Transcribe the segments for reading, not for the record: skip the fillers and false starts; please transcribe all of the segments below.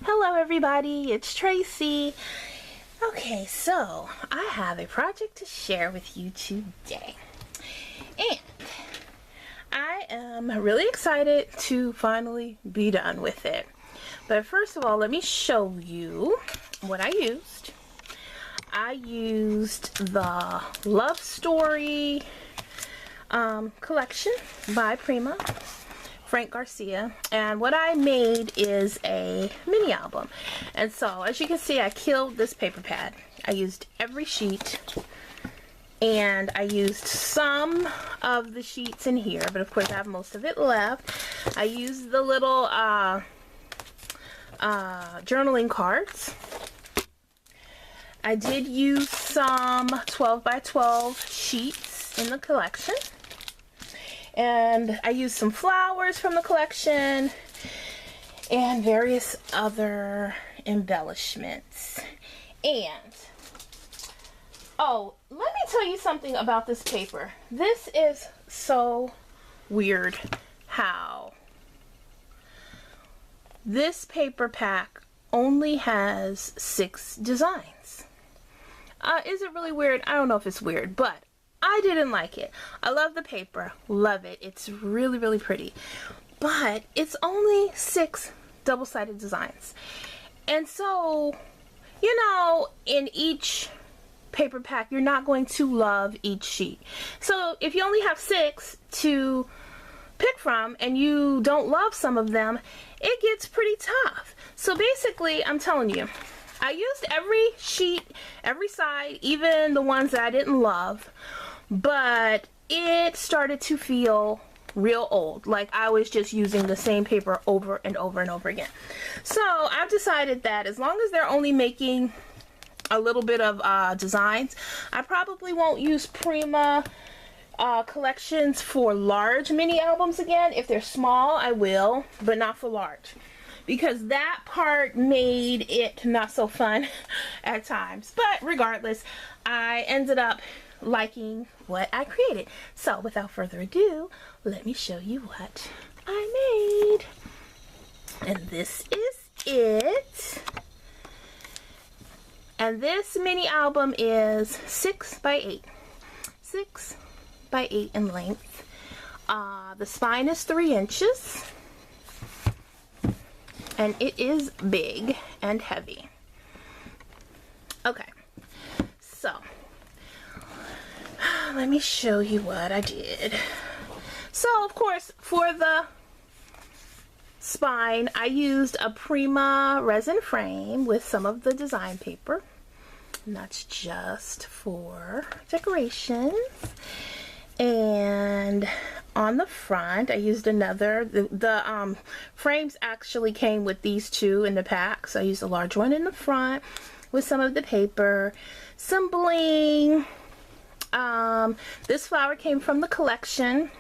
Hello everybody, it's Tracy. Okay, so I have a project to share with you today. And I am really excited to finally be done with it. But first of all, let me show you what I used. I used the Love Story collection by Prima, Frank Garcia, and what I made is a mini album. And so as you can see, I killed this paper pad. I used every sheet, and I used some of the sheets in here, but of course I have most of it left. I used the little journaling cards. I did use some 12 by 12 sheets in the collection. And I used some flowers from the collection and various other embellishments. And, oh, let me tell you something about this paper. This is so weird how this paper pack only has 6 designs. Is it really weird? I don't know if it's weird, but I didn't like it. I love the paper, love it. It's really, really pretty. But it's only 6 double-sided designs. And so, you know, in each paper pack, you're not going to love each sheet. So if you only have 6 to pick from and you don't love some of them, it gets pretty tough. So basically, I'm telling you, I used every sheet, every side, even the ones that I didn't love, but it started to feel real old, like I was just using the same paper over and over and over again. So I've decided that as long as they're only making a little bit of designs, I probably won't use Prima collections for large mini albums again. If they're small, I will, but not for large, because that part made it not so fun at times. But regardless, I ended up liking what I created. So without further ado, let me show you what I made. And this is it. And this mini album is 6 by 8. 6 by 8 in length. The spine is 3 inches. And it is big and heavy. Okay, so let me show you what I did. So of course, for the spine, I used a Prima resin frame with some of the design paper. And that's just for decoration. And on the front, I used another. The frames actually came with these 2 in the pack, so I used a large one in the front with some of the paper, some bling. This flower came from the collection.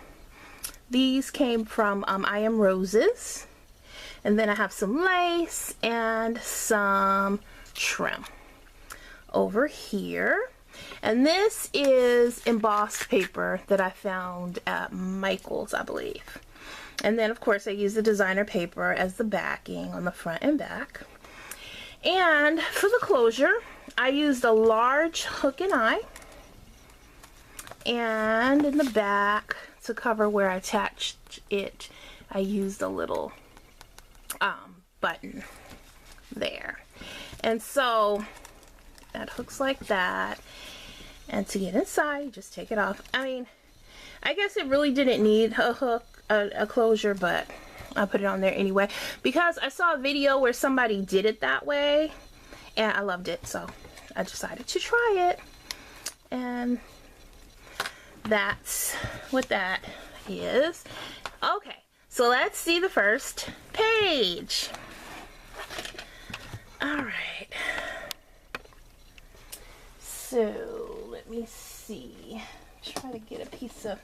These came from I Am Roses. And then I have some lace and some trim over here. And this is embossed paper that I found at Michael's, I believe. And then of course I used the designer paper as the backing on the front and back. And for the closure, I used a large hook and eye. And in the back, to cover where I attached it, I used a little button there. And so that hooks like that. And to get inside, you just take it off. I mean, I guess it really didn't need a hook, a closure, but I put it on there anyway, because I saw a video where somebody did it that way, and I loved it, so I decided to try it. And that's what that is. Okay, so let's see the first page. Alright. So, let me see. Try to get a piece of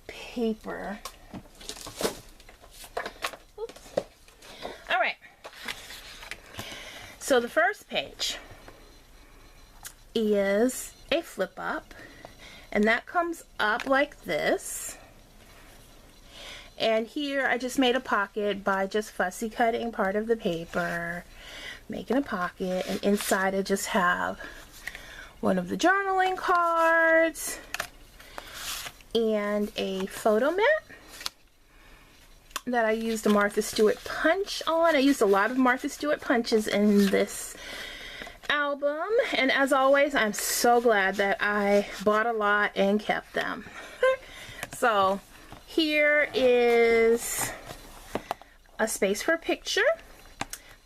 paper. Oops. Alright. So the first page is a flip up, and that comes up like this. And here I just made a pocket by just fussy cutting part of the paper, making a pocket, and inside I just have one of the journaling cards and a photo mat that I used a Martha Stewart punch on. I used a lot of Martha Stewart punches in this album, and as always, I'm so glad that I bought a lot and kept them. So here is a space for a picture.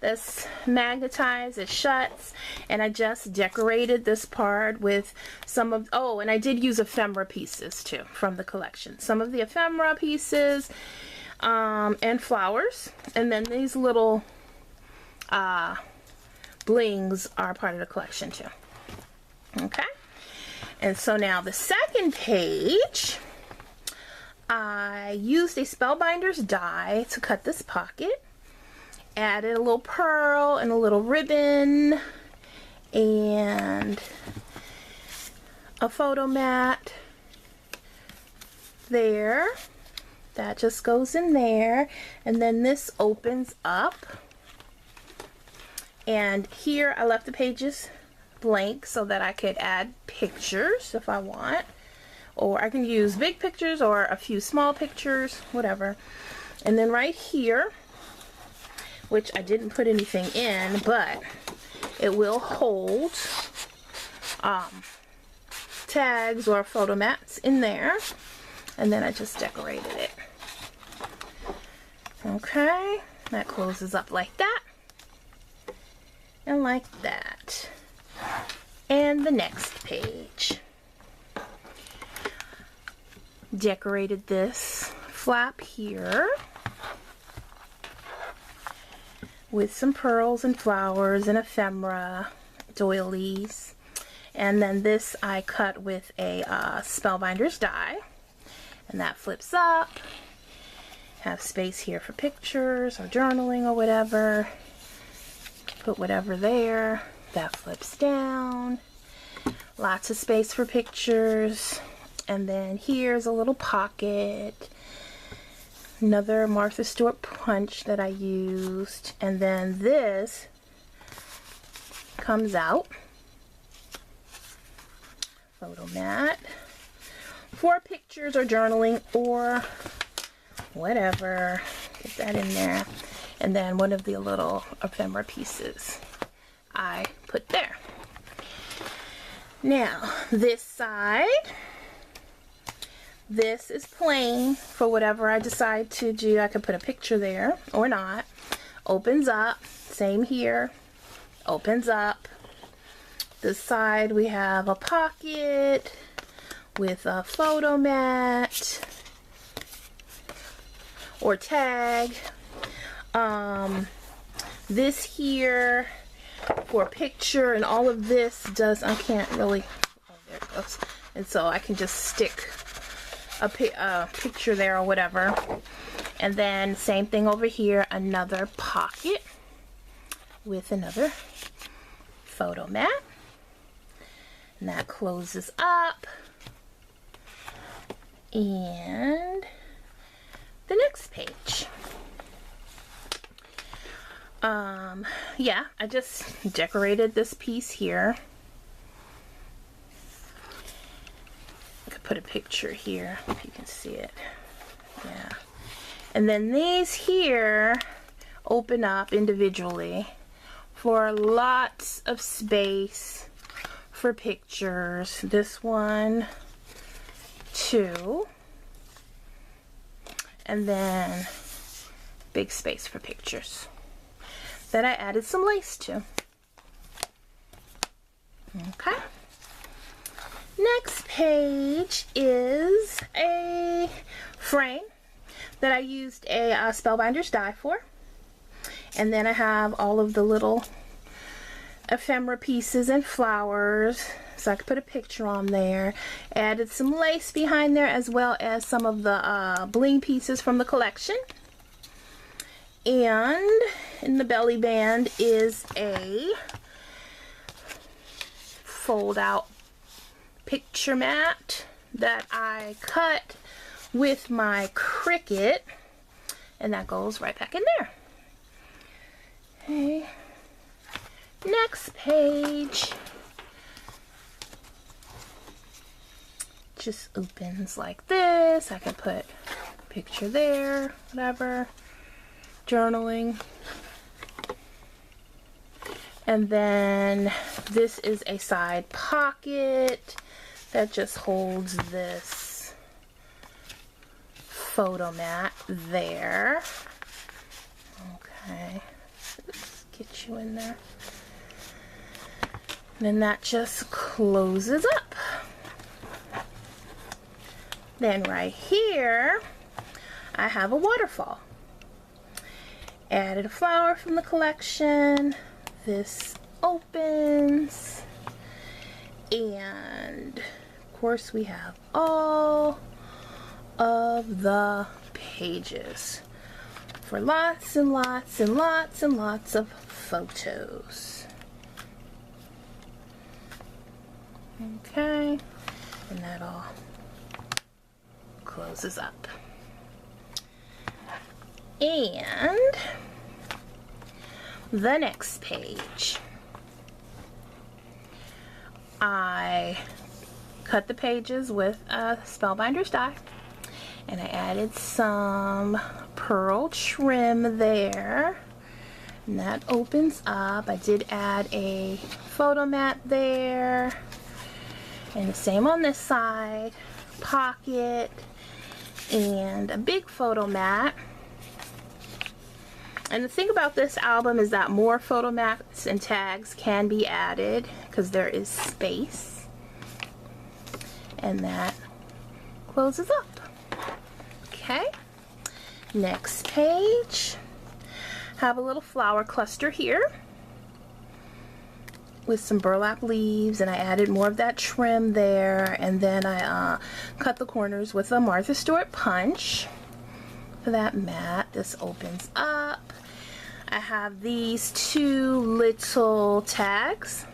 This magnetizes, it shuts, and I just decorated this part with some of, oh, and I did use ephemera pieces too from the collection. Some of the ephemera pieces and flowers, and then these little blings are part of the collection too. Okay, and so now the second page, I used a Spellbinder's die to cut this pocket. Added a little pearl and a little ribbon and a photo mat there. That just goes in there, and then this opens up, and here I left the pages blank so that I could add pictures if I want, or I can use big pictures or a few small pictures, whatever. And then right here, which I didn't put anything in, but it will hold tags or photo mats in there, and then I just decorated it. Okay, that closes up like that and like that. And the next page, decorated this flap here with some pearls and flowers and ephemera, doilies. And then this I cut with a Spellbinder's die, and that flips up. Have space here for pictures or journaling or whatever. Put whatever there. That flips down. Lots of space for pictures. And then here's a little pocket. Another Martha Stewart punch that I used, and then this comes out. Photo mat for pictures or journaling or whatever. Get that in there, and then one of the little ephemera pieces I put there. Now this side, this is plain for whatever I decide to do. I could put a picture there or not. Opens up, same here, opens up. This side we have a pocket with a photo mat or tag. This here for a picture, and all of this does, I can't really, oh, there it goes. And so I can just stick a picture there or whatever. And then same thing over here, another pocket with another photo mat, and that closes up. And the next page, yeah, I just decorated this piece here. Put a picture here if you can see it. Yeah, and then these here open up individually for lots of space for pictures. This one, two, and then big space for pictures. Then I added some lace to. Okay. Next page is a frame that I used a Spellbinder's die for. And then I have all of the little ephemera pieces and flowers, so I could put a picture on there. Added some lace behind there, as well as some of the bling pieces from the collection. And in the belly band is a fold out picture mat that I cut with my Cricut And that goes right back in there. Okay. Next page. Just opens like this. I can put a picture there, whatever. Journaling. And then this is a side pocket that just holds this photo mat there. Okay, let's get you in there. Then that just closes up. Then right here, I have a waterfall. Added a flower from the collection. This opens. And of course we have all of the pages for lots and lots and lots and lots of photos. Okay, and that all closes up. And the next page, I cut the pages with a spellbinder's die, and I added some pearl trim there, and that opens up. I did add a photo mat there, and the same on this side, pocket, and a big photo mat. And the thing about this album is that more photo mats and tags can be added because there is space. And that closes up. Okay. Next page. Have a little flower cluster here with some burlap leaves, and I added more of that trim there, and then I cut the corners with a Martha Stewart punch for that mat. This opens up. I have these two little tags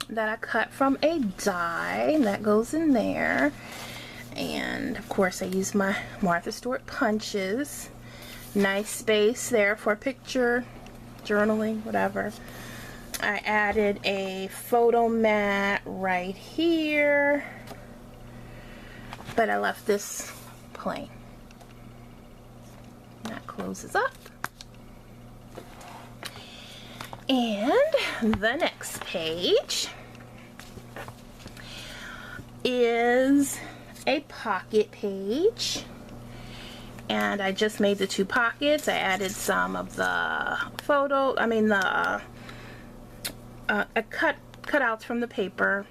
that I cut from a die, and that goes in there. And of course I use my Martha Stewart punches. Nice space there for a picture, journaling, whatever. I added a photo mat right here, but I left this plain. And that closes up. And the next page is a pocket page, and I just made the two pockets. I added some of the cutouts from the paper,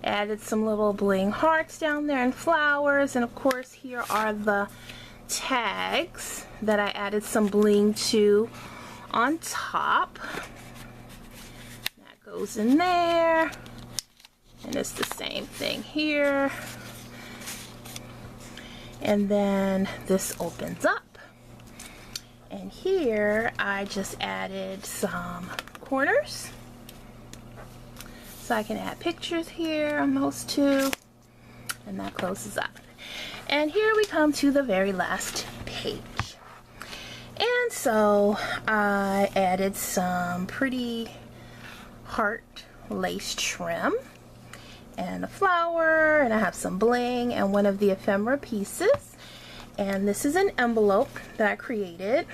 added some little bling hearts down there and flowers, and of course here are the tags that I added some bling to on top. That goes in there, and it's the same thing here. And then this opens up, and here I just added some corners so I can add pictures here on those two, and that closes up. And here we come to the very last page. And so I added some pretty heart lace trim and a flower, and I have some bling and one of the ephemera pieces. And this is an envelope that I created,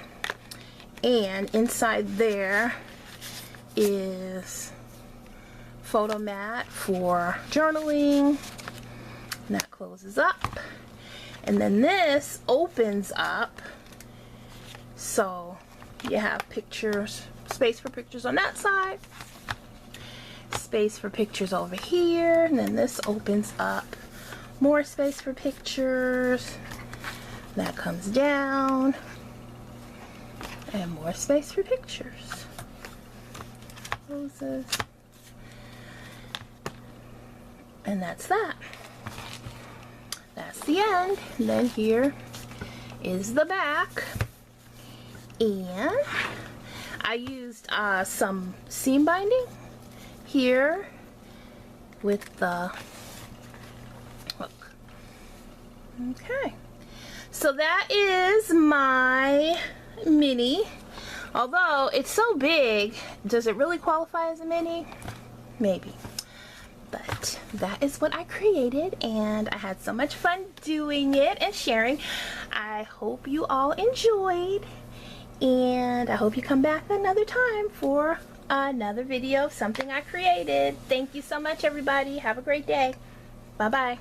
and inside there is photo mat for journaling, and that closes up. And then this opens up, so you have pictures, space for pictures on that side, space for pictures over here, and then this opens up, more space for pictures. That comes down, and more space for pictures. Closes. And that's that. That's the end. And then here is the back. And I used some seam binding here with the hook. Okay. So that is my mini. Although it's so big, does it really qualify as a mini? Maybe. But that is what I created, and I had so much fun doing it and sharing. I hope you all enjoyed, and I hope you come back another time for another video of something I created. Thank you so much, everybody. Have a great day. Bye-bye.